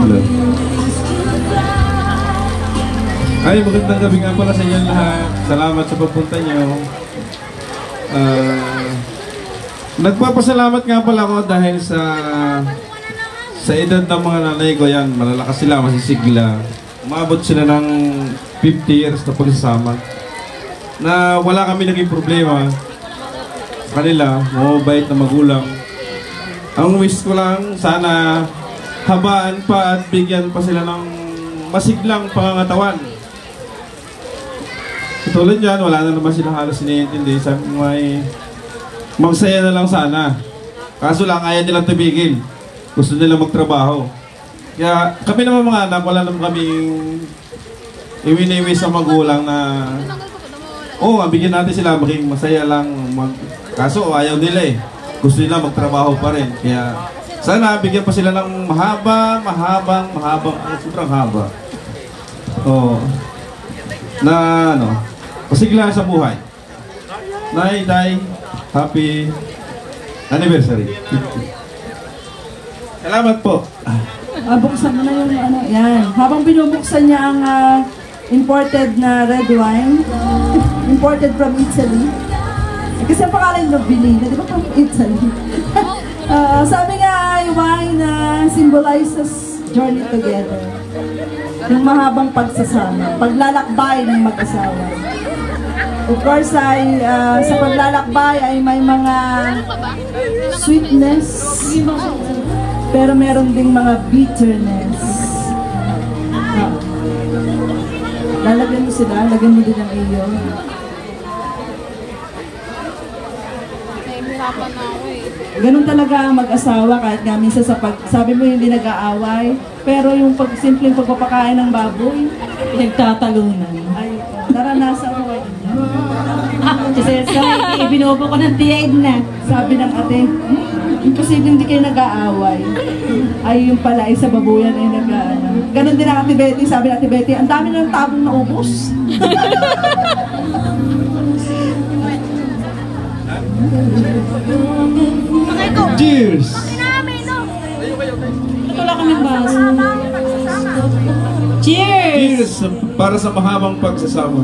Hello. Ay, magandang gabi nga pala sa inyo lahat. Salamat sa pagpunta nyo. Nagpapasalamat nga pala ako dahil sa edad ng mga nanay ko yan. Malalakas sila, masisigla. Umabot sila ng 50 years na pagsasama. Na wala kami naging problema sa kanila, mababait na magulang. Ang wish ko lang, sana habaan pa at bigyan pa sila ng masiglang pangangatawan. Tulad yan, wala na naman sila halos iniintindi. Sabi may magsaya na lang sana. Kaso lang, ayaw nilang tumigil. Gusto nila magtrabaho. Kaya kami naman mga anak, wala naman kaming iwini-wish sa magulang na bigyan natin sila, maging masaya lang. Kaso ayaw nila eh. Gusto nila magtrabaho pa rin. Kaya sana bigyan pa sila ng mahabang, sobrang haba. Pasigla sa buhay. Nay, Day, happy anniversary. Salamat po. Buksan mo na yung yan. Habang binubuksan niya ang imported na red wine, imported from Italy. Kasi ang pangalan ng Bilina, di ba from Italy? Sabi nga ay wine na symbolizes journey together. Yung mahabang pagsasama, paglalakbay ng mag-asawa. Of course, sa paglalakbay ay may mga sweetness, pero meron ding mga bitterness. Lalagyan mo sila, lagyan mo din ang iyo. Ganun talaga ang mag-asawa kahit nga minsan sabi mo hindi nag-aaway, pero yung simpleng pagpapakain ng baboy, nagtatalunan. Ay, naranasan ko. Kasi ibinubo ko ng tiyaid na. Sabi ng ate, imposible hindi kayo nag-aaway. Ay, yung pala ay sa babuyan ay nag-aaway. Ganun din ang Ate Betty, sabi ng Ate Betty, ang dami ng tabong na ubos. Cheers! Wala kaming baso. Cheers! Cheers! Para sa mahabang pagsasama.